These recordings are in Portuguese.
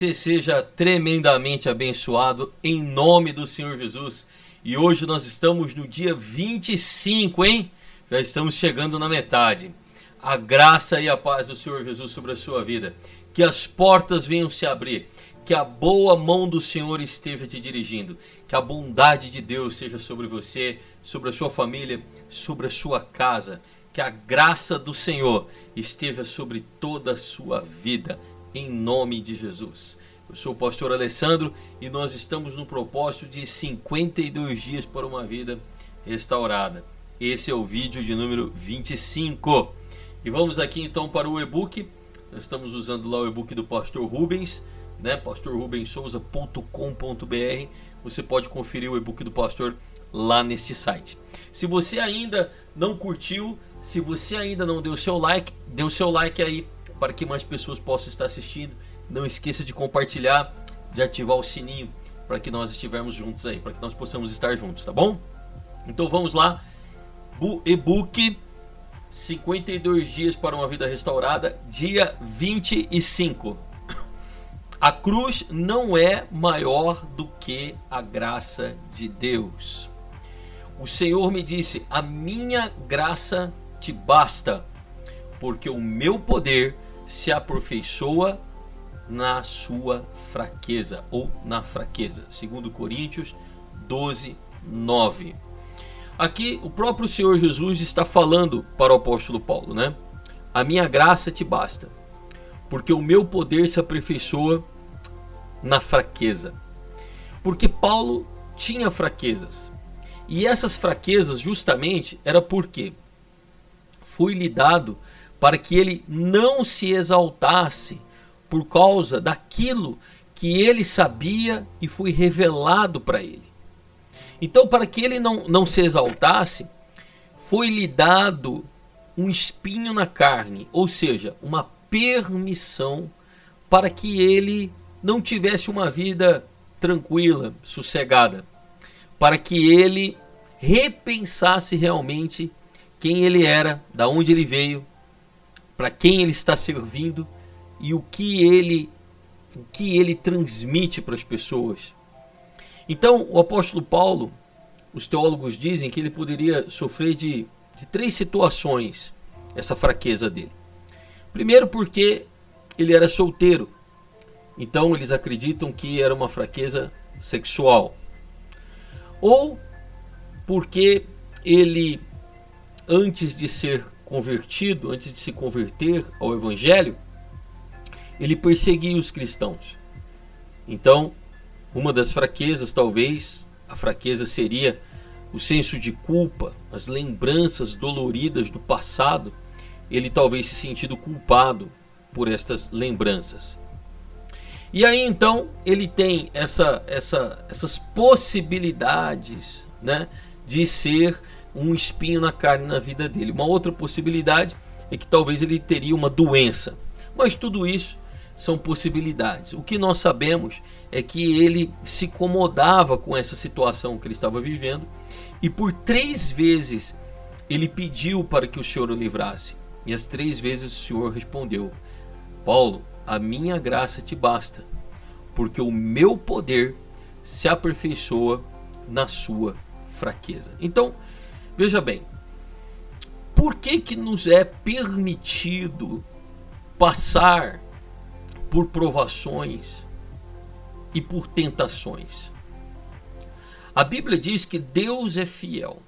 Você seja tremendamente abençoado em nome do Senhor Jesus. E hoje nós estamos no dia 25, hein? Já estamos chegando na metade. A graça e a paz do Senhor Jesus sobre a sua vida. Que as portas venham se abrir. Que a boa mão do Senhor esteja te dirigindo. Que a bondade de Deus seja sobre você, sobre a sua família, sobre a sua casa. Que a graça do Senhor esteja sobre toda a sua vida. Em nome de Jesus. Eu sou o pastor Alessandro e nós estamos no propósito de 52 dias para uma vida restaurada. Esse é o vídeo de número 25. E vamos aqui então para o e-book. Nós estamos usando lá o e-book do pastor Rubens, né? pastorrubensouza.com.br. Você pode conferir o e-book do pastor lá neste site. Se você ainda não curtiu, se você ainda não deu seu like, dê o seu like aí, para que mais pessoas possam estar assistindo. Não esqueça de compartilhar, de ativar o sininho, para que nós estivermos juntos aí, para que nós possamos estar juntos, tá bom? Então vamos lá, e-book 52 dias para uma vida restaurada, dia 25. A cruz não é maior do que a graça de Deus. O Senhor me disse: a minha graça te basta, porque o meu poder se aperfeiçoa na sua fraqueza, ou na fraqueza. 2 Coríntios 12, 9. Aqui o próprio Senhor Jesus está falando para o apóstolo Paulo, né? A minha graça te basta, porque o meu poder se aperfeiçoa na fraqueza. Porque Paulo tinha fraquezas. E essas fraquezas justamente era porque foi-lhe dado para que ele não se exaltasse por causa daquilo que ele sabia e foi revelado para ele. Então, para que ele não se exaltasse, foi-lhe dado um espinho na carne, ou seja, uma permissão para que ele não tivesse uma vida tranquila, sossegada, para que ele repensasse realmente quem ele era, da onde ele veio, para quem ele está servindo e o que ele transmite para as pessoas. Então, o apóstolo Paulo, os teólogos dizem que ele poderia sofrer de 3 situações, essa fraqueza dele. Primeiro, porque ele era solteiro. Então, eles acreditam que era uma fraqueza sexual. Ou porque ele, antes de ser convertido, antes de se converter ao evangelho, ele perseguia os cristãos. Então, uma das fraquezas, talvez, a fraqueza seria o senso de culpa, as lembranças doloridas do passado. Ele talvez se sentido culpado por estas lembranças. E aí então ele tem essas possibilidades, né, de ser um espinho na carne na vida dele. Uma outra possibilidade é que talvez ele teria uma doença. Mas tudo isso são possibilidades. O que nós sabemos é que ele se incomodava com essa situação que ele estava vivendo. E por 3 vezes ele pediu para que o Senhor o livrasse. E as 3 vezes o Senhor respondeu: Paulo, a minha graça te basta, porque o meu poder se aperfeiçoa na sua fraqueza. Então, veja bem, por que nos é permitido passar por provações e por tentações? A Bíblia diz que Deus é fiel,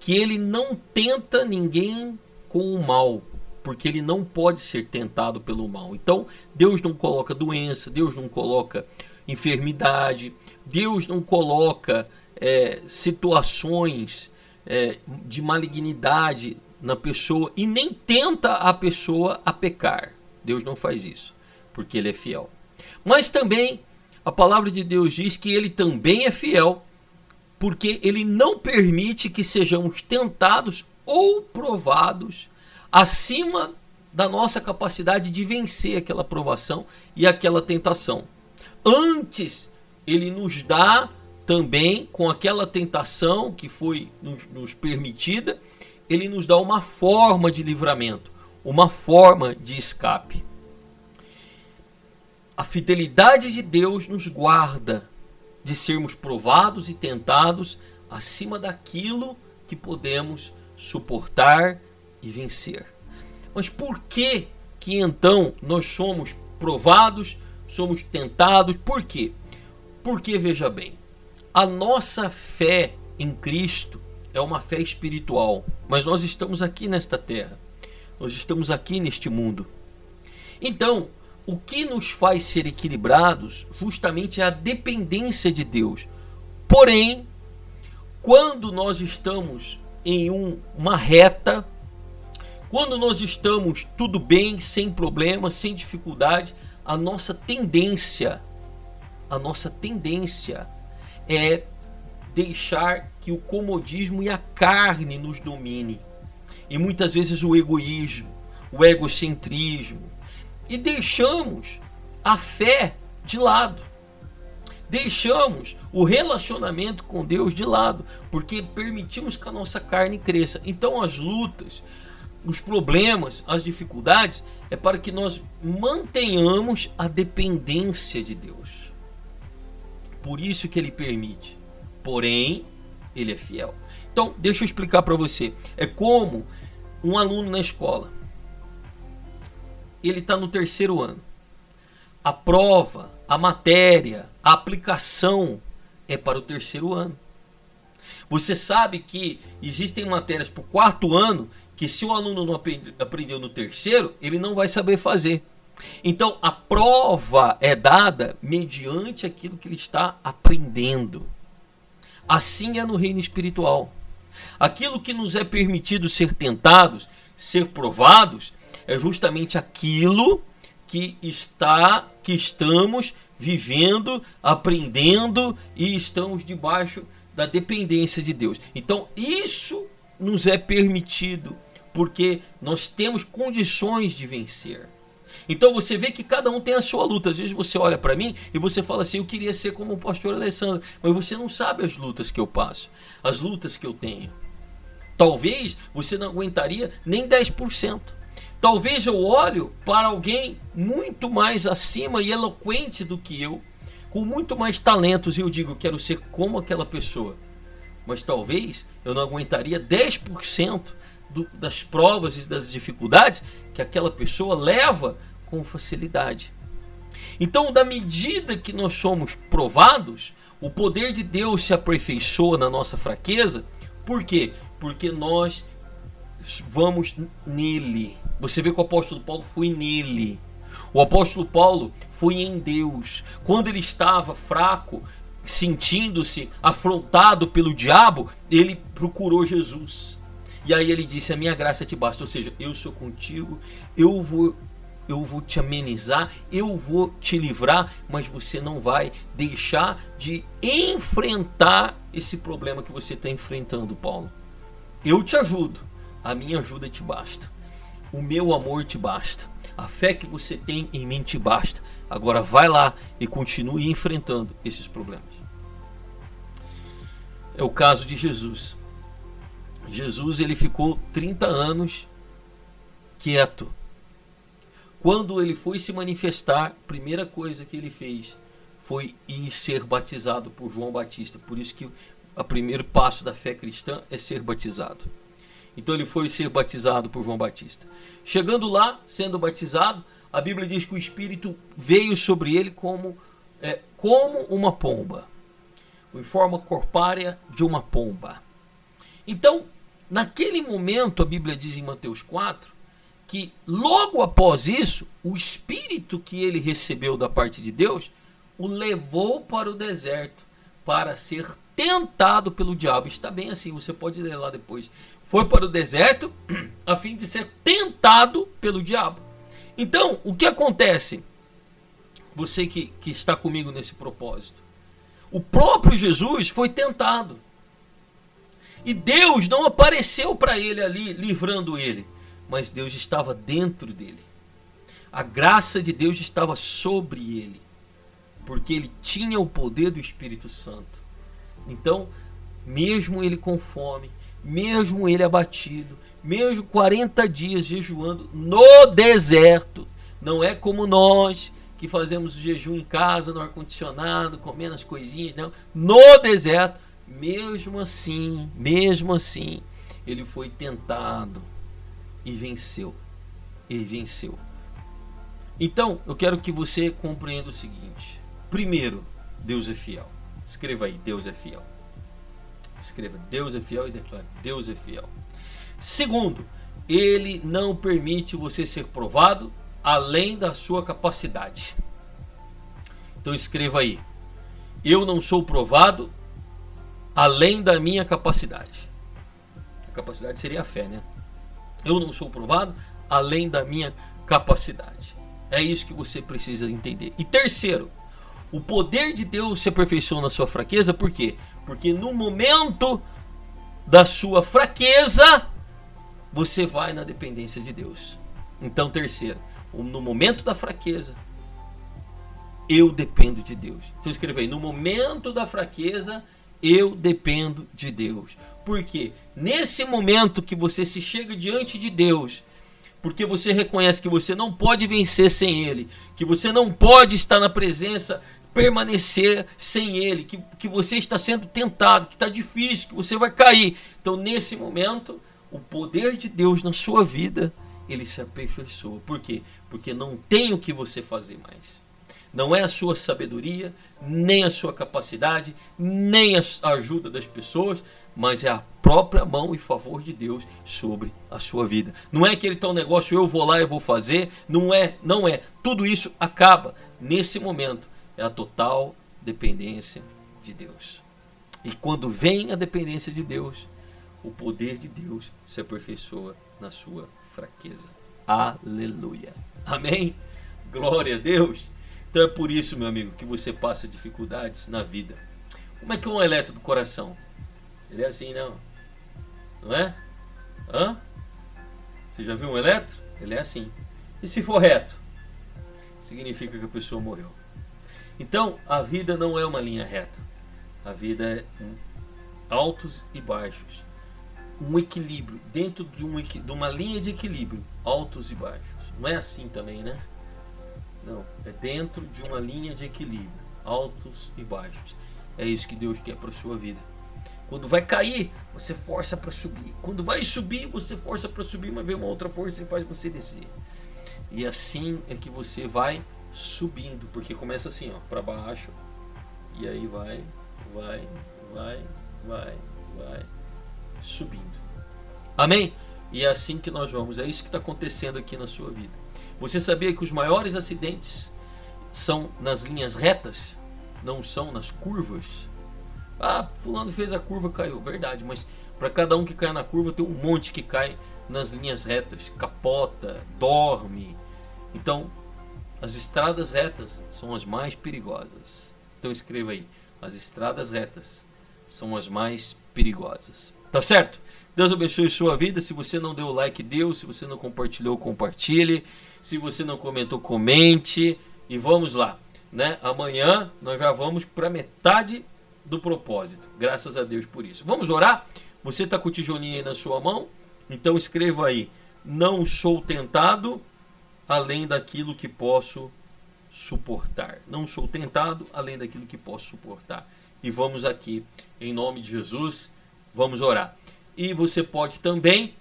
que ele não tenta ninguém com o mal, porque ele não pode ser tentado pelo mal. Então, Deus não coloca doença, Deus não coloca enfermidade, Deus não coloca situações de malignidade na pessoa e nem tenta a pessoa a pecar. Deus não faz isso, porque ele é fiel. Mas também a palavra de Deus diz que ele também é fiel, porque ele não permite que sejamos tentados ou provados acima da nossa capacidade de vencer aquela provação e aquela tentação. Antes, ele nos dá também, com aquela tentação que foi nos permitida, ele nos dá uma forma de livramento, uma forma de escape. A fidelidade de Deus nos guarda de sermos provados e tentados acima daquilo que podemos suportar e vencer. Mas por que então nós somos provados, somos tentados? Por quê? Porque, veja bem, a nossa fé em Cristo é uma fé espiritual, mas nós estamos aqui nesta terra, nós estamos aqui neste mundo. Então, o que nos faz ser equilibrados justamente é a dependência de Deus. Porém, quando nós estamos em uma reta, quando nós estamos tudo bem, sem problema, sem dificuldade, a nossa tendência é deixar que o comodismo e a carne nos domine. E muitas vezes o egoísmo, o egocentrismo. E deixamos a fé de lado. Deixamos o relacionamento com Deus de lado, porque permitimos que a nossa carne cresça. Então as lutas, os problemas, as dificuldades é para que nós mantenhamos a dependência de Deus. Por isso que Ele permite. Porém, Ele é fiel. Então, deixa eu explicar para você. É como um aluno na escola. Ele está no 3º ano. A prova, a matéria, a aplicação é para o 3º ano. Você sabe que existem matérias para o 4º ano que se o aluno não aprendeu no 3º, ele não vai saber fazer. Então a prova é dada mediante aquilo que ele está aprendendo. Assim é no reino espiritual. Aquilo que nos é permitido ser tentados, ser provados, é justamente aquilo que estamos vivendo, aprendendo e estamos debaixo da dependência de Deus. Então isso nos é permitido porque nós temos condições de vencer. Então você vê que cada um tem a sua luta. Às vezes você olha para mim e você fala assim: eu queria ser como o pastor Alessandro, mas você não sabe as lutas que eu passo, as lutas que eu tenho. Talvez você não aguentaria nem 10%. Talvez eu olho para alguém muito mais acima e eloquente do que eu, com muito mais talentos, e eu digo: eu quero ser como aquela pessoa. Mas talvez eu não aguentaria 10% das provas e das dificuldades que aquela pessoa leva com facilidade. Então, da medida que nós somos provados, o poder de Deus se aperfeiçoa na nossa fraqueza. Por quê? Porque nós vamos nele. Você vê que o apóstolo Paulo foi nele. O apóstolo Paulo foi em Deus. Quando ele estava fraco, sentindo-se afrontado pelo diabo, ele procurou Jesus. E aí ele disse: a minha graça te basta. Ou seja, eu sou contigo, eu vou te amenizar, eu vou te livrar, mas você não vai deixar de enfrentar esse problema que você está enfrentando, Paulo. Eu te ajudo, a minha ajuda te basta, o meu amor te basta, a fé que você tem em mim te basta. Agora vai lá e continue enfrentando esses problemas. É o caso de Jesus. Jesus, ele ficou 30 anos quieto. Quando ele foi se manifestar, a primeira coisa que ele fez foi ir ser batizado por João Batista. Por isso que o primeiro passo da fé cristã é ser batizado. Então ele foi ser batizado por João Batista. Chegando lá, sendo batizado, a Bíblia diz que o Espírito veio sobre ele como uma pomba, em forma corpórea de uma pomba. Então, naquele momento, a Bíblia diz em Mateus 4, que logo após isso, o Espírito que ele recebeu da parte de Deus, o levou para o deserto, para ser tentado pelo diabo. Está bem assim, você pode ler lá depois. Foi para o deserto a fim de ser tentado pelo diabo. Então, o que acontece? Você que está comigo nesse propósito. O próprio Jesus foi tentado. E Deus não apareceu para ele ali, livrando ele. Mas Deus estava dentro dele. A graça de Deus estava sobre ele. Porque ele tinha o poder do Espírito Santo. Então, mesmo ele com fome, mesmo ele abatido, mesmo 40 dias jejuando no deserto, não é como nós que fazemos jejum em casa, no ar-condicionado, comendo as coisinhas, não. No deserto, mesmo assim, ele foi tentado e venceu. Ele venceu. Então, eu quero que você compreenda o seguinte. Primeiro, Deus é fiel. Escreva aí, Deus é fiel. Escreva, Deus é fiel e declare, Deus é fiel. Segundo, Ele não permite você ser provado além da sua capacidade. Então escreva aí, eu não sou provado além da minha capacidade. A capacidade seria a fé, né? Eu não sou provado além da minha capacidade. É isso que você precisa entender. E terceiro, o poder de Deus se aperfeiçoa na sua fraqueza. Por quê? Porque no momento da sua fraqueza, você vai na dependência de Deus. Então, terceiro, no momento da fraqueza, eu dependo de Deus. Então escreva aí, no momento da fraqueza, eu dependo de Deus. Por quê? Nesse momento que você se chega diante de Deus, porque você reconhece que você não pode vencer sem Ele, que você não pode estar na presença, permanecer sem Ele, que você está sendo tentado, que está difícil, que você vai cair. Então nesse momento, o poder de Deus na sua vida, ele se aperfeiçoa. Por quê? Porque não tem o que você fazer mais. Não é a sua sabedoria, nem a sua capacidade, nem a ajuda das pessoas, mas é a própria mão e favor de Deus sobre a sua vida. Não é aquele tal negócio, eu vou lá e vou fazer. Não é. Tudo isso acaba nesse momento. É a total dependência de Deus. E quando vem a dependência de Deus, o poder de Deus se aperfeiçoa na sua fraqueza. Aleluia. Amém? Glória a Deus. Então é por isso, meu amigo, que você passa dificuldades na vida. Como é que é um eletro do coração? Ele é assim, não? Não é? Hã? Você já viu um eletro? Ele é assim. E se for reto? Significa que a pessoa morreu. Então, a vida não é uma linha reta. A vida é altos e baixos. Um equilíbrio, dentro de uma linha de equilíbrio, altos e baixos. Não é assim também, né? Não, é dentro de uma linha de equilíbrio, altos e baixos. É isso que Deus quer para a sua vida. Quando vai cair, você força para subir. Quando vai subir, você força para subir, mas vem uma outra força e faz você descer. E assim é que você vai subindo, porque começa assim, ó, para baixo, e aí vai subindo. Amém? E é assim que nós vamos. É isso que está acontecendo aqui na sua vida. Você sabia que os maiores acidentes são nas linhas retas? Não são nas curvas? Ah, fulano fez a curva, caiu. Verdade, mas para cada um que cai na curva, tem um monte que cai nas linhas retas. Capota, dorme. Então, as estradas retas são as mais perigosas. Então escreva aí. As estradas retas são as mais perigosas. Tá certo? Deus abençoe sua vida. Se você não deu like, deu. Se você não compartilhou, compartilhe. Se você não comentou, comente. E vamos lá, né? Amanhã nós já vamos para metade do propósito. Graças a Deus por isso. Vamos orar? Você está com o tijolinho aí na sua mão? Então escreva aí. Não sou tentado além daquilo que posso suportar. Não sou tentado além daquilo que posso suportar. E vamos aqui, em nome de Jesus, vamos orar. E você pode também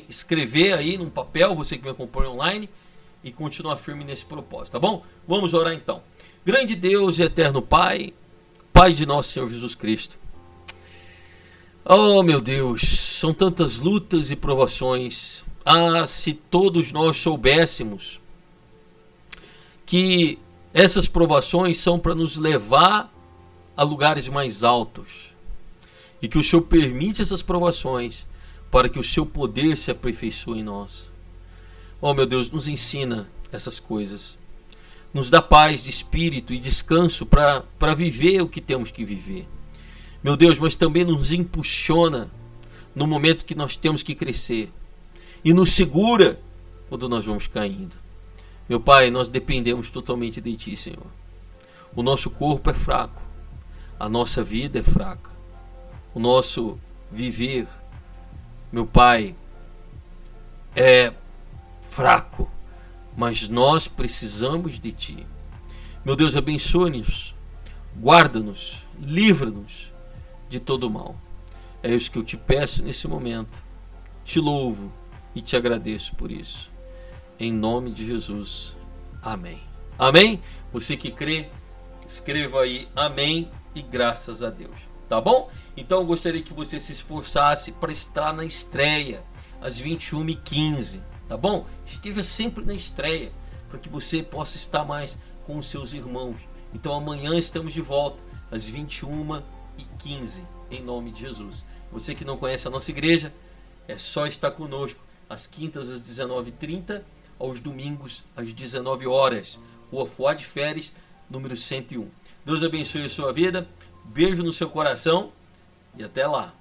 escrever aí num papel, você que me acompanha online, e continuar firme nesse propósito, tá bom? Vamos orar então. Grande Deus e eterno Pai, Pai de nosso Senhor Jesus Cristo. Oh meu Deus, são tantas lutas e provações. Ah, se todos nós soubéssemos que essas provações são para nos levar a lugares mais altos. E que o Senhor permite essas provações para que o seu poder se aperfeiçoe em nós. Oh meu Deus, nos ensina essas coisas. Nos dá paz de espírito e descanso para viver o que temos que viver. Meu Deus, mas também nos impulsiona no momento que nós temos que crescer. E nos segura quando nós vamos caindo. Meu Pai, nós dependemos totalmente de Ti, Senhor. O nosso corpo é fraco. A nossa vida é fraca. O nosso viver, meu Pai, é fraco. mas nós precisamos de Ti. Meu Deus, abençoe-nos, guarda-nos, livra-nos de todo mal. É isso que eu te peço nesse momento. Te louvo e te agradeço por isso. Em nome de Jesus. Amém. Amém? Você que crê, escreva aí amém e graças a Deus. Tá bom? Então eu gostaria que você se esforçasse para estar na estreia às 21h15. Tá bom? Esteja sempre na estreia para que você possa estar mais com os seus irmãos. Então amanhã estamos de volta às 21h15 em nome de Jesus. Você que não conhece a nossa igreja, é só estar conosco às quintas às 19h30, aos domingos às 19 horas. Rua Fuad Feres, número 101. Deus abençoe a sua vida, beijo no seu coração e até lá.